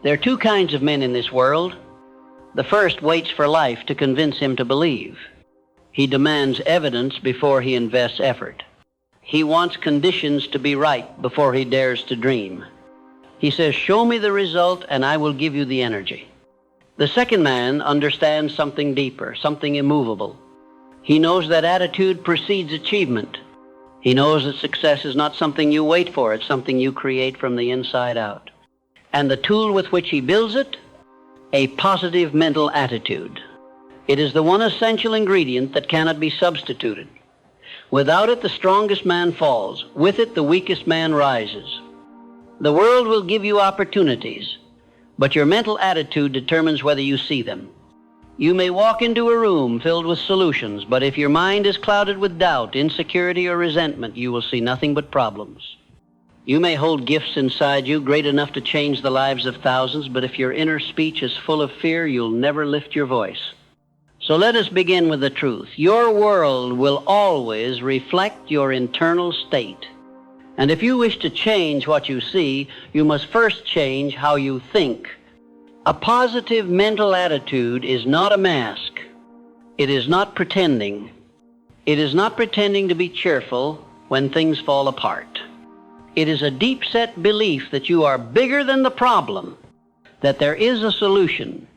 There are two kinds of men in this world. The first waits for life to convince him to believe. He demands evidence before he invests effort. He wants conditions to be right before he dares to dream. He says, "Show me the result and I will give you the energy." The second man understands something deeper, something immovable. He knows that attitude precedes achievement. He knows that success is not something you wait for, it's something you create from the inside out. And the tool with which he builds it? A positive mental attitude. It is the one essential ingredient that cannot be substituted. Without it, the strongest man falls. With it, the weakest man rises. The world will give you opportunities, but your mental attitude determines whether you see them. You may walk into a room filled with solutions, but if your mind is clouded with doubt, insecurity, or resentment, you will see nothing but problems. You may hold gifts inside you great enough to change the lives of thousands, but if your inner speech is full of fear, you'll never lift your voice. So let us begin with the truth. Your world will always reflect your internal state. And if you wish to change what you see, you must first change how you think. A positive mental attitude is not a mask. It is not pretending. It is not pretending to be cheerful when things fall apart. It is a deep-set belief that you are bigger than the problem, that there is a solution,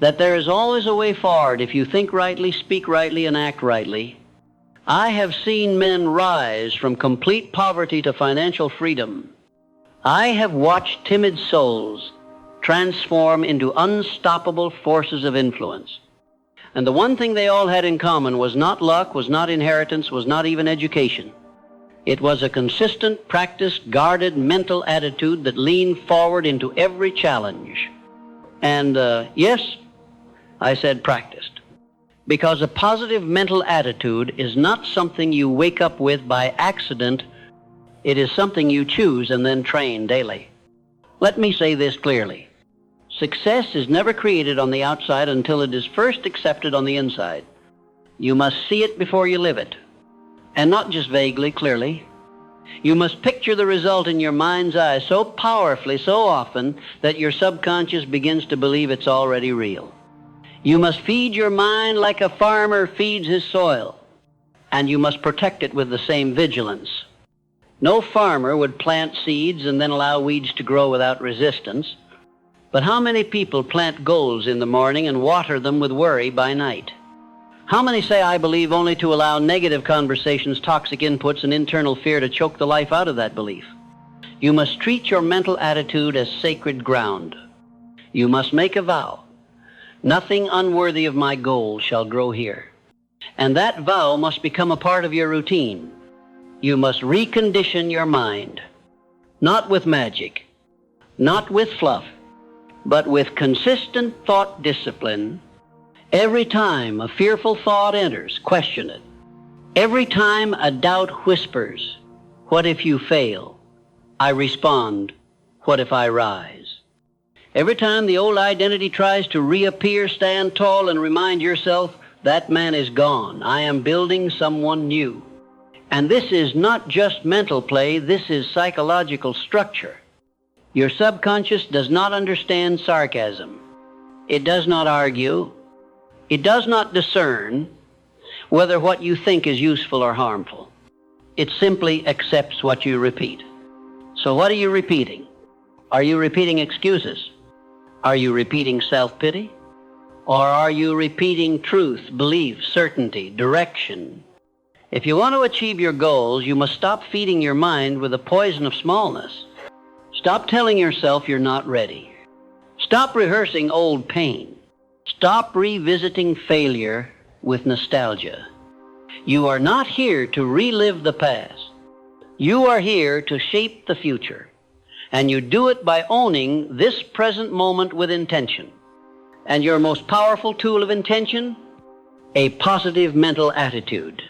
that there is always a way forward if you think rightly, speak rightly, and act rightly. I have seen men rise from complete poverty to financial freedom. I have watched timid souls transform into unstoppable forces of influence. And the one thing they all had in common was not luck, was not inheritance, was not even education. It was a consistent, practiced, guarded mental attitude that leaned forward into every challenge. And yes, I said practiced. Because a positive mental attitude is not something you wake up with by accident. It is something you choose and then train daily. Let me say this clearly. Success is never created on the outside until it is first accepted on the inside. You must see it before you live it. And not just vaguely, clearly. You must picture the result in your mind's eye so powerfully, so often, that your subconscious begins to believe it's already real. You must feed your mind like a farmer feeds his soil, and you must protect it with the same vigilance. No farmer would plant seeds and then allow weeds to grow without resistance. But how many people plant goals in the morning and water them with worry by night? How many say "I believe" only to allow negative conversations, toxic inputs, and internal fear to choke the life out of that belief? You must treat your mental attitude as sacred ground. You must make a vow. Nothing unworthy of my goal shall grow here. And that vow must become a part of your routine. You must recondition your mind, not with magic, not with fluff, but with consistent thought discipline. Every time a fearful thought enters, question it. Every time a doubt whispers, "What if you fail?" I respond, "What if I rise?" Every time the old identity tries to reappear, stand tall and remind yourself, "That man is gone. I am building someone new." And this is not just mental play, this is psychological structure. Your subconscious does not understand sarcasm. It does not argue. It does not discern whether what you think is useful or harmful. It simply accepts what you repeat. So what are you repeating? Are you repeating excuses? Are you repeating self-pity? Or are you repeating truth, belief, certainty, direction? If you want to achieve your goals, you must stop feeding your mind with the poison of smallness. Stop telling yourself you're not ready. Stop rehearsing old pain. Stop revisiting failure with nostalgia. You are not here to relive the past. You are here to shape the future. And you do it by owning this present moment with intention. And your most powerful tool of intention? A positive mental attitude.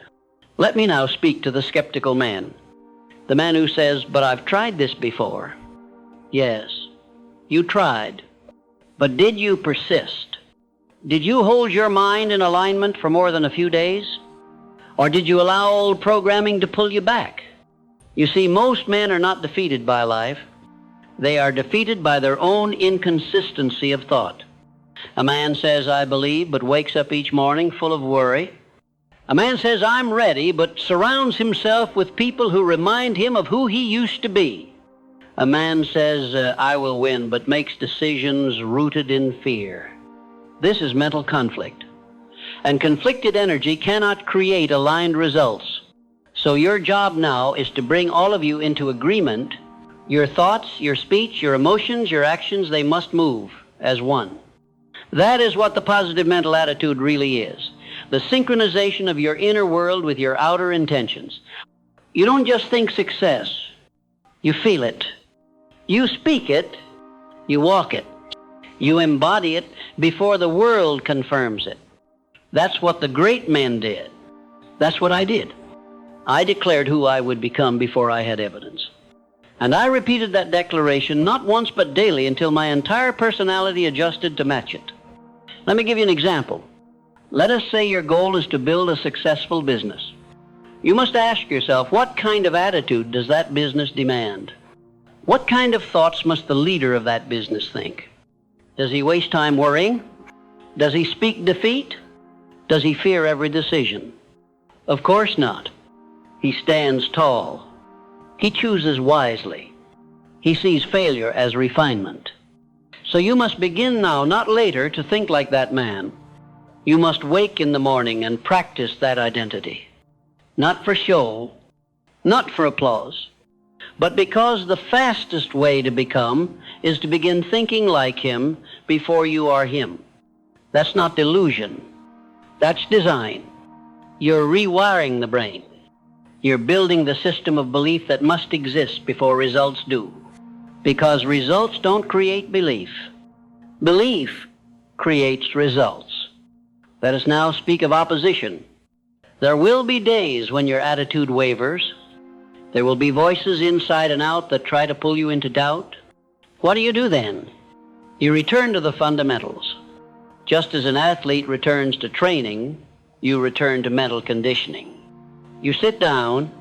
Let me now speak to the skeptical man. The man who says, "But I've tried this before." Yes, you tried. But did you persist? Did you hold your mind in alignment for more than a few days? Or did you allow old programming to pull you back? You see, most men are not defeated by life. They are defeated by their own inconsistency of thought. A man says, I believe, but wakes up each morning full of worry. A man says, I'm ready, but surrounds himself with people who remind him of who he used to be. A man says, I will win, but makes decisions rooted in fear. This is mental conflict. And conflicted energy cannot create aligned results. So your job now is to bring all of you into agreement. Your thoughts, your speech, your emotions, your actions, they must move as one. That is what the positive mental attitude really is. The synchronization of your inner world with your outer intentions. You don't just think success. You feel it. You speak it. You walk it. You embody it before the world confirms it. That's what the great men did. That's what I did. I declared who I would become before I had evidence. And I repeated that declaration not once but daily until my entire personality adjusted to match it. Let me give you an example. Let us say your goal is to build a successful business. You must ask yourself, what kind of attitude does that business demand? What kind of thoughts must the leader of that business think? Does he waste time worrying? Does he speak defeat? Does he fear every decision? Of course not. He stands tall. He chooses wisely. He sees failure as refinement. So you must begin now, not later, to think like that man. You must wake in the morning and practice that identity. Not for show, not for applause, but because the fastest way to become is to begin thinking like him before you are him. That's not delusion. That's design. You're rewiring the brain. You're building the system of belief that must exist before results do. Because results don't create belief. Belief creates results. Let us now speak of opposition. There will be days when your attitude wavers. There will be voices inside and out that try to pull you into doubt. What do you do then? You return to the fundamentals. Just as an athlete returns to training, you return to mental conditioning. You sit down,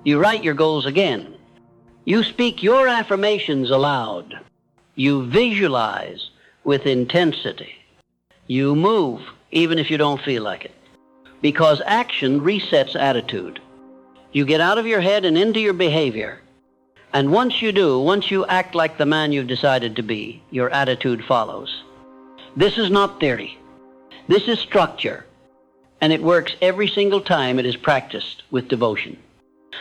you write your goals again. You speak your affirmations aloud. You visualize with intensity. You move even if you don't feel like it. Because action resets attitude. You get out of your head and into your behavior. And once you do, once you act like the man you've decided to be, your attitude follows. This is not theory. This is structure. And it works every single time it is practiced with devotion.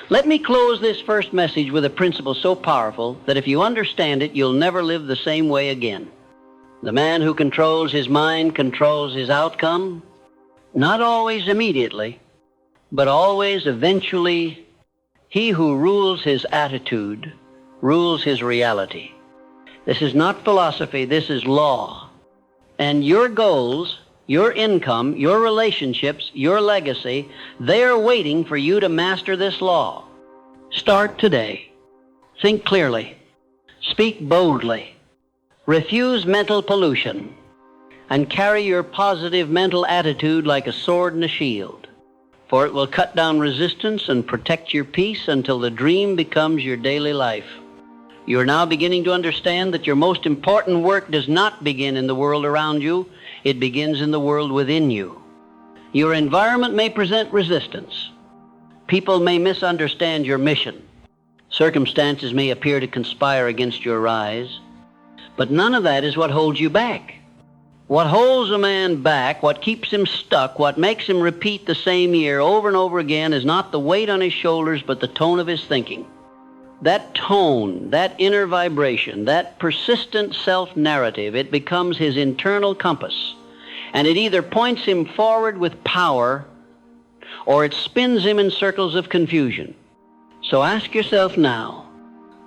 Let me close this first message with a principle so powerful that if you understand it, you'll never live the same way again. The man who controls his mind controls his outcome, not always immediately, but always eventually. He who rules his attitude rules his reality. This is not philosophy, this is law. And your goals, your income, your relationships, your legacy, they are waiting for you to master this law. Start today. Think clearly. Speak boldly. Refuse mental pollution. And carry your positive mental attitude like a sword and a shield. For it will cut down resistance and protect your peace until the dream becomes your daily life. You are now beginning to understand that your most important work does not begin in the world around you. It begins in the world within you. Your environment may present resistance. People may misunderstand your mission. Circumstances may appear to conspire against your rise. But none of that is what holds you back. What holds a man back, what keeps him stuck, what makes him repeat the same year over and over again is not the weight on his shoulders, but the tone of his thinking. That tone, that inner vibration, that persistent self-narrative, it becomes his internal compass. And it either points him forward with power, or it spins him in circles of confusion. So ask yourself now,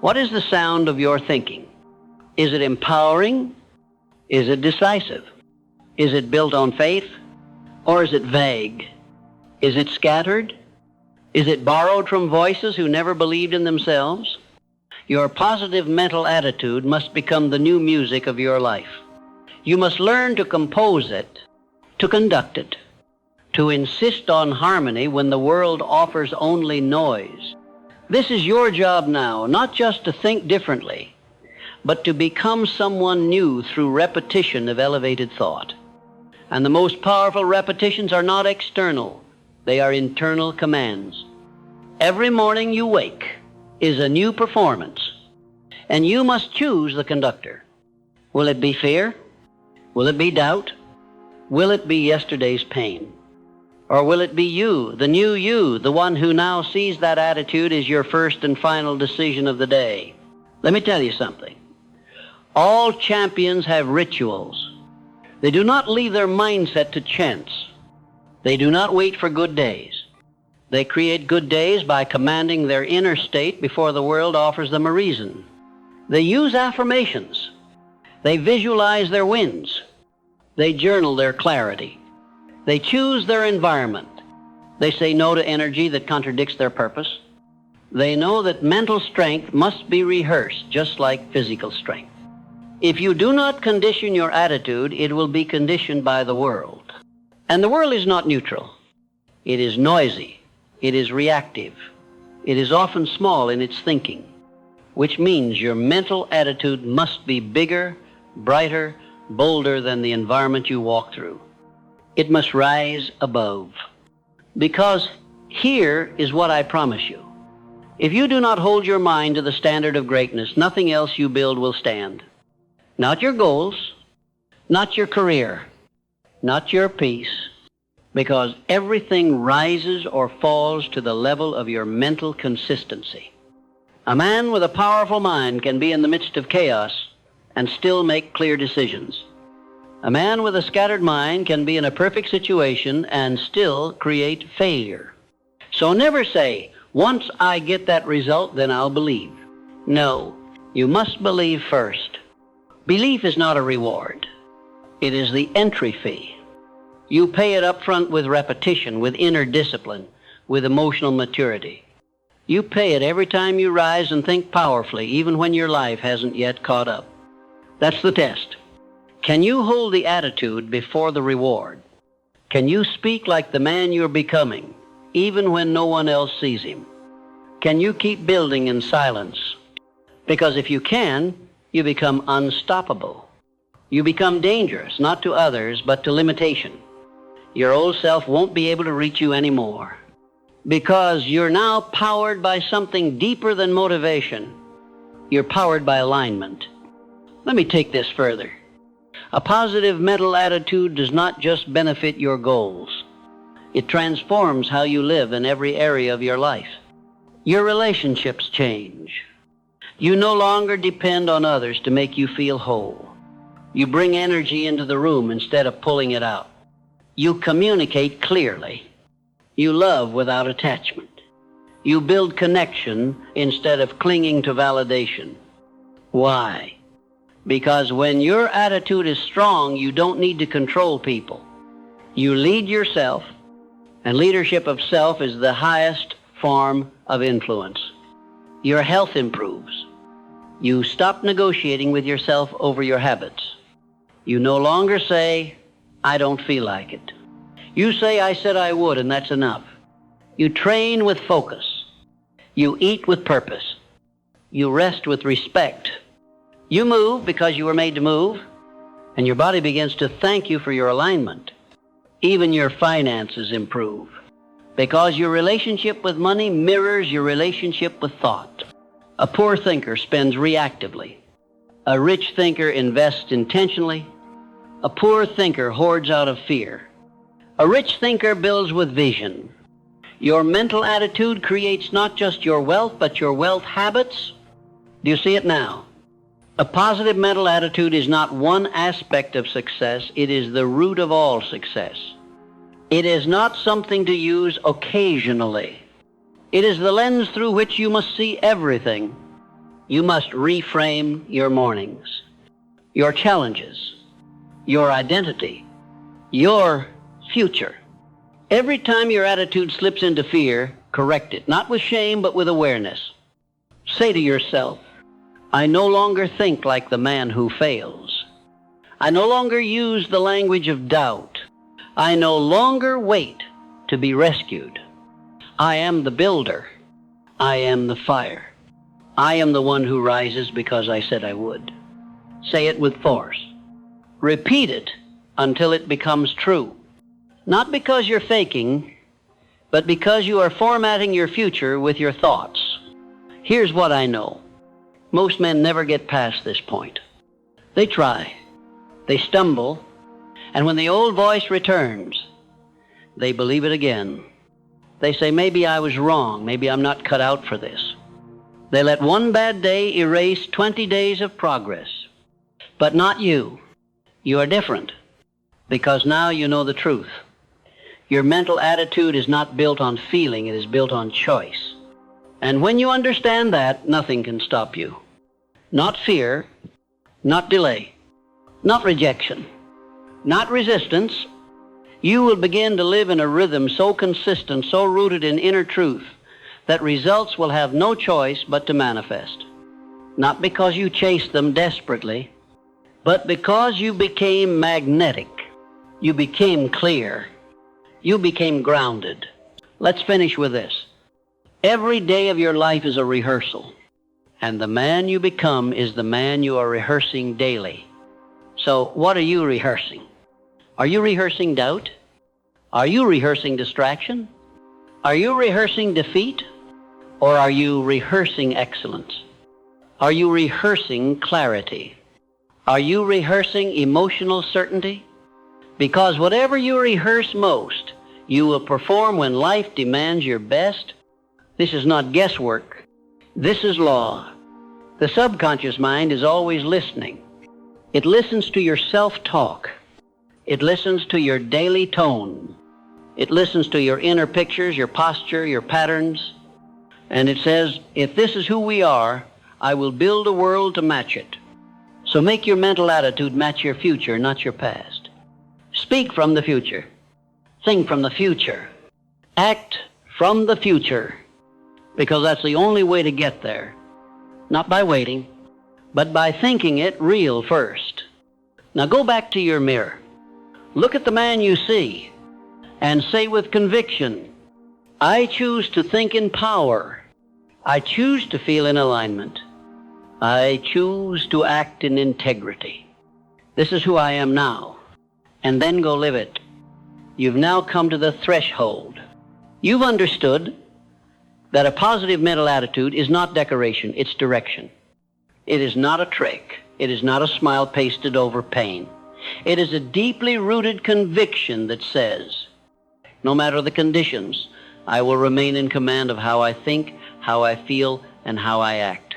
what is the sound of your thinking? Is it empowering? Is it decisive? Is it built on faith? Or is it vague? Is it scattered? Is it borrowed from voices who never believed in themselves? Your positive mental attitude must become the new music of your life. You must learn to compose it, to conduct it, to insist on harmony when the world offers only noise. This is your job now, not just to think differently, but to become someone new through repetition of elevated thought. And the most powerful repetitions are not external. They are internal commands. Every morning you wake is a new performance, and you must choose the conductor. Will it be fear? Will it be doubt? Will it be yesterday's pain? Or will it be you, the new you, the one who now sees that attitude as your first and final decision of the day? Let me tell you something. All champions have rituals. They do not leave their mindset to chance. They do not wait for good days. They create good days by commanding their inner state before the world offers them a reason. They use affirmations. They visualize their wins. They journal their clarity. They choose their environment. They say no to energy that contradicts their purpose. They know that mental strength must be rehearsed, just like physical strength. If you do not condition your attitude, it will be conditioned by the world. And the world is not neutral. It is noisy. It is reactive. It is often small in its thinking, which means your mental attitude must be bigger, brighter, bolder than the environment you walk through. It must rise above. Because here is what I promise you. If you do not hold your mind to the standard of greatness, nothing else you build will stand. Not your goals, not your career, not your peace, because everything rises or falls to the level of your mental consistency. A man with a powerful mind can be in the midst of chaos and still make clear decisions. A man with a scattered mind can be in a perfect situation and still create failure. So never say, once I get that result, then I'll believe. No, you must believe first. Belief is not a reward. It is the entry fee. You pay it up front with repetition, with inner discipline, with emotional maturity. You pay it every time you rise and think powerfully, even when your life hasn't yet caught up. That's the test. Can you hold the attitude before the reward? Can you speak like the man you're becoming, even when no one else sees him? Can you keep building in silence? Because if you can, you become unstoppable. You become dangerous, not to others, but to limitation. Your old self won't be able to reach you anymore, because you're now powered by something deeper than motivation. You're powered by alignment. Let me take this further. A positive mental attitude does not just benefit your goals. It transforms how you live in every area of your life. Your relationships change. You no longer depend on others to make you feel whole. You bring energy into the room instead of pulling it out. You communicate clearly. You love without attachment. You build connection instead of clinging to validation. Why? Because when your attitude is strong, you don't need to control people. You lead yourself, and leadership of self is the highest form of influence. Your health improves. You stop negotiating with yourself over your habits. You no longer say, I don't feel like it. You say, I said I would, and that's enough. You train with focus. You eat with purpose. You rest with respect. You move because you were made to move, and your body begins to thank you for your alignment. Even your finances improve, because your relationship with money mirrors your relationship with thought. A poor thinker spends reactively. A rich thinker invests intentionally. A poor thinker hoards out of fear. A rich thinker builds with vision. Your mental attitude creates not just your wealth, but your wealth habits. Do you see it now? A positive mental attitude is not one aspect of success. It is the root of all success. It is not something to use occasionally. It is the lens through which you must see everything. You must reframe your mornings, your challenges, your identity, your future. Every time your attitude slips into fear, correct it, not with shame, but with awareness. Say to yourself, I no longer think like the man who fails. I no longer use the language of doubt. I no longer wait to be rescued. I am the builder. I am the fire. I am the one who rises because I said I would. Say it with force. Repeat it until it becomes true. Not because you're faking, but because you are formatting your future with your thoughts. Here's what I know. Most men never get past this point. They try. They stumble. And when the old voice returns, they believe it again. They say, maybe I was wrong. Maybe I'm not cut out for this. They let one bad day erase 20 days of progress. But not you. You are different because now you know the truth. Your mental attitude is not built on feeling. It is built on choice. And when you understand that, nothing can stop you. Not fear, not delay, not rejection, not resistance. You will begin to live in a rhythm so consistent, so rooted in inner truth, that results will have no choice but to manifest. Not because you chased them desperately, but because you became magnetic. You became clear. You became grounded. Let's finish with this. Every day of your life is a rehearsal, and the man you become is the man you are rehearsing daily. So what are you rehearsing? Are you rehearsing doubt? Are you rehearsing distraction? Are you rehearsing defeat? Or are you rehearsing excellence? Are you rehearsing clarity? Are you rehearsing emotional certainty? Because whatever you rehearse most, you will perform when life demands your best. This is not guesswork. This is law. The subconscious mind is always listening. It listens to your self-talk. It listens to your daily tone. It listens to your inner pictures, your posture, your patterns. And it says, if this is who we are, I will build a world to match it. So make your mental attitude match your future, not your past. Speak from the future. Think from the future. Act from the future. Because that's the only way to get there. Not by waiting, but by thinking it real first. Now go back to your mirror. Look at the man you see and say with conviction, I choose to think in power. I choose to feel in alignment. I choose to act in integrity. This is who I am now. And then go live it. You've now come to the threshold. You've understood that a positive mental attitude is not decoration, it's direction. It is not a trick. It is not a smile pasted over pain. It is a deeply rooted conviction that says, no matter the conditions, I will remain in command of how I think, how I feel, and how I act.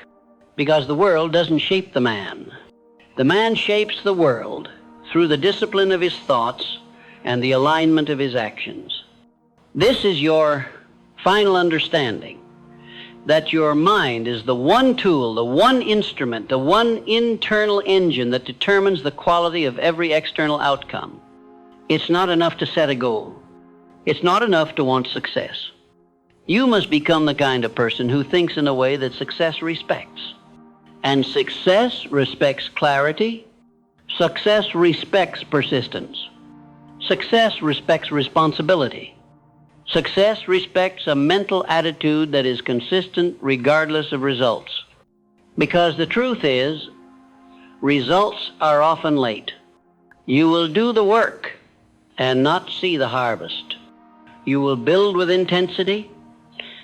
Because the world doesn't shape the man. The man shapes the world through the discipline of his thoughts and the alignment of his actions. This is your final understanding, that your mind is the one tool, the one instrument, the one internal engine that determines the quality of every external outcome. It's not enough to set a goal. It's not enough to want success. You must become the kind of person who thinks in a way that success respects. And success respects clarity. Success respects persistence. Success respects responsibility. Success respects a mental attitude that is consistent regardless of results. Because the truth is, results are often late. You will do the work and not see the harvest. You will build with intensity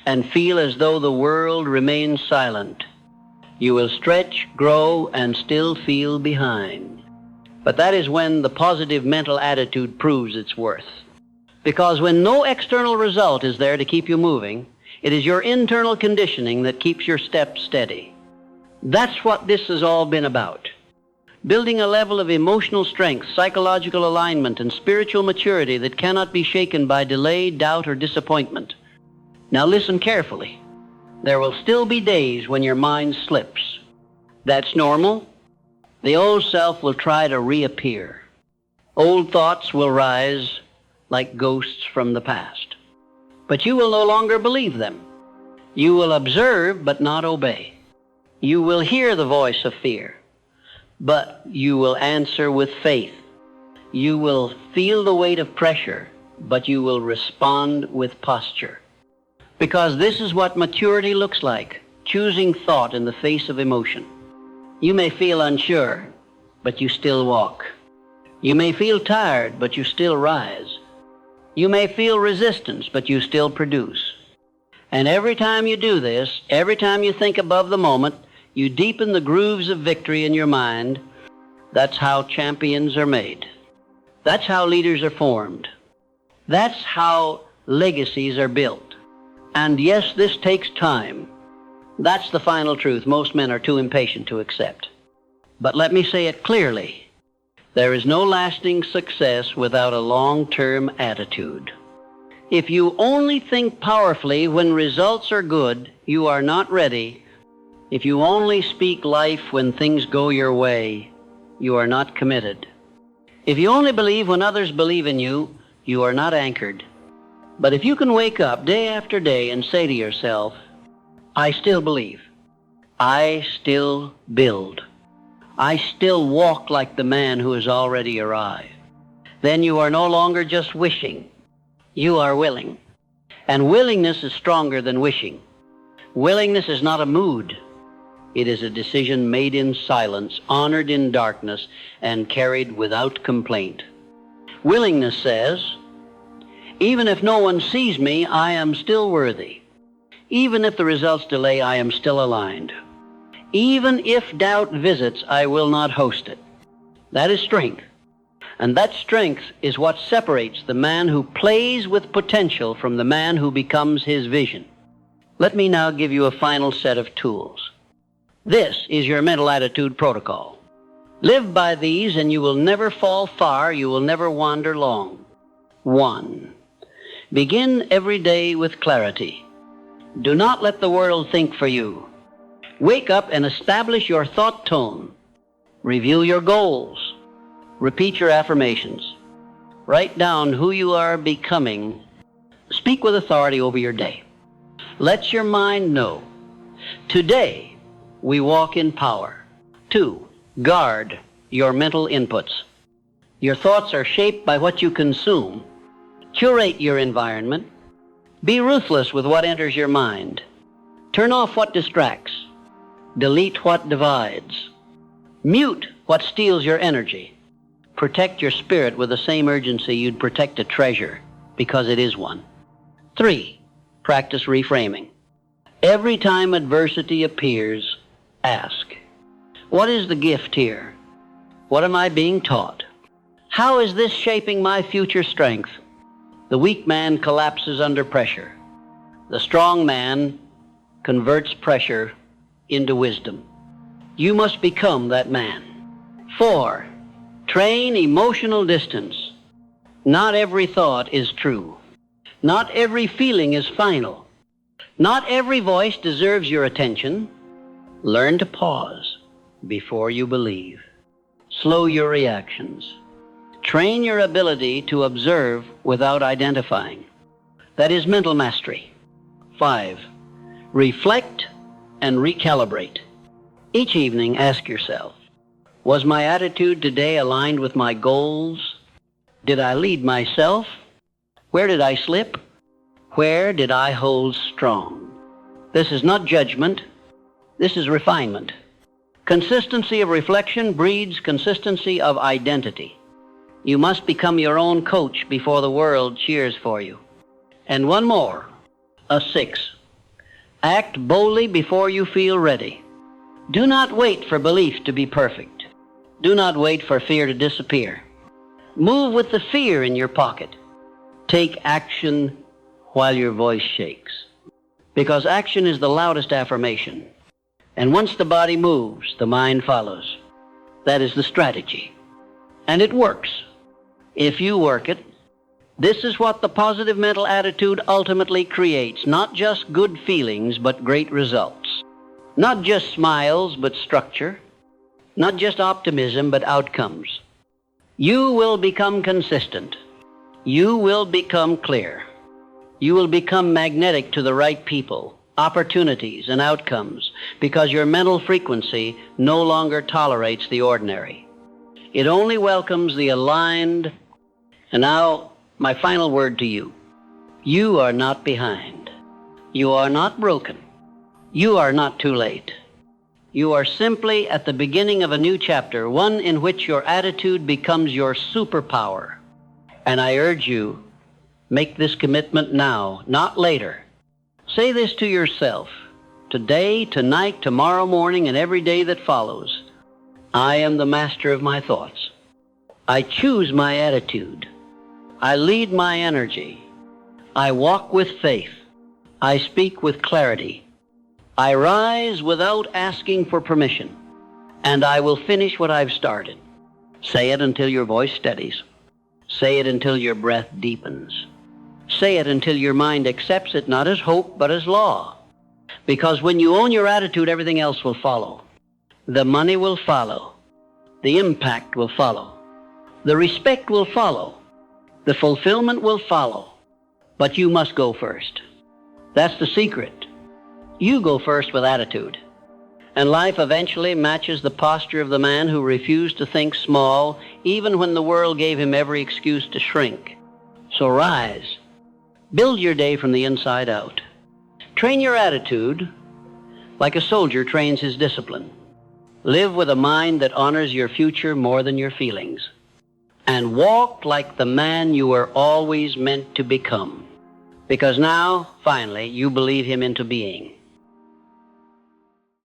and feel as though the world remains silent. You will stretch, grow, and still feel behind. But that is when the positive mental attitude proves its worth. Because when no external result is there to keep you moving, it is your internal conditioning that keeps your steps steady. That's what this has all been about. Building a level of emotional strength, psychological alignment, and spiritual maturity that cannot be shaken by delay, doubt, or disappointment. Now listen carefully. There will still be days when your mind slips. That's normal. The old self will try to reappear. Old thoughts will rise like ghosts from the past. But you will no longer believe them. You will observe but not obey. You will hear the voice of fear, but you will answer with faith. You will feel the weight of pressure, but you will respond with posture. Because this is what maturity looks like, choosing thought in the face of emotion. You may feel unsure, but you still walk. You may feel tired, but you still rise. You may feel resistance, but you still produce. And every time you do this, every time you think above the moment, you deepen the grooves of victory in your mind. That's how champions are made. That's how leaders are formed. That's how legacies are built. And yes, this takes time. That's the final truth most men are too impatient to accept. But let me say it clearly. There is no lasting success without a long-term attitude. If you only think powerfully when results are good, you are not ready. If you only speak life when things go your way, you are not committed. If you only believe when others believe in you, you are not anchored. But if you can wake up day after day and say to yourself, I still believe, I still build, I still walk like the man who has already arrived, then you are no longer just wishing, you are willing. And willingness is stronger than wishing. Willingness is not a mood. It is a decision made in silence, honored in darkness, and carried without complaint. Willingness says, even if no one sees me, I am still worthy. Even if the results delay, I am still aligned. Even if doubt visits, I will not host it. That is strength. And that strength is what separates the man who plays with potential from the man who becomes his vision. Let me now give you a final set of tools. This is your mental attitude protocol. Live by these and you will never fall far, you will never wander long. 1. Begin every day with clarity. Do not let the world think for you. Wake up and establish your thought tone. Review your goals. Repeat your affirmations. Write down who you are becoming. Speak with authority over your day. Let your mind know. Today, we walk in power. 2. Guard your mental inputs. Your thoughts are shaped by what you consume. Curate your environment. Be ruthless with what enters your mind. Turn off what distracts. Delete what divides. Mute what steals your energy. Protect your spirit with the same urgency you'd protect a treasure, because it is one. 3. Practice reframing. Every time adversity appears, ask, what is the gift here? What am I being taught? How is this shaping my future strength? The weak man collapses under pressure. The strong man converts pressure into wisdom. You must become that man. 4. Train emotional distance. Not every thought is true. Not every feeling is final. Not every voice deserves your attention. Learn to pause before you believe. Slow your reactions. Train your ability to observe without identifying. That is mental mastery. 5. Reflect and recalibrate. Each evening, ask yourself, was my attitude today aligned with my goals? Did I lead myself? Where did I slip? Where did I hold strong? This is not judgment. This is refinement. Consistency of reflection breeds consistency of identity. You must become your own coach before the world cheers for you. And one more, a 6. Act boldly before you feel ready. Do not wait for belief to be perfect. Do not wait for fear to disappear. Move with the fear in your pocket. Take action while your voice shakes. Because action is the loudest affirmation. And once the body moves, the mind follows. That is the strategy. And it works. If you work it, this is what the positive mental attitude ultimately creates. Not just good feelings, but great results. Not just smiles, but structure. Not just optimism, but outcomes. You will become consistent. You will become clear. You will become magnetic to the right people, opportunities, and outcomes, because your mental frequency no longer tolerates the ordinary. It only welcomes the aligned. And now, my final word to you. You are not behind. You are not broken. You are not too late. You are simply at the beginning of a new chapter, one in which your attitude becomes your superpower. And I urge you, make this commitment now, not later. Say this to yourself, today, tonight, tomorrow morning, and every day that follows. I am the master of my thoughts. I choose my attitude. I lead my energy. I walk with faith. I speak with clarity. I rise without asking for permission. And I will finish what I've started. Say it until your voice steadies. Say it until your breath deepens. Say it until your mind accepts it not as hope but as law. Because when you own your attitude, everything else will follow. The money will follow. The impact will follow. The respect will follow. The fulfillment will follow. But you must go first. That's the secret. You go first with attitude. And life eventually matches the posture of the man who refused to think small, even when the world gave him every excuse to shrink. So rise. Build your day from the inside out. Train your attitude like a soldier trains his discipline. Live with a mind that honors your future more than your feelings. And walk like the man you were always meant to become. Because now, finally, you believe him into being.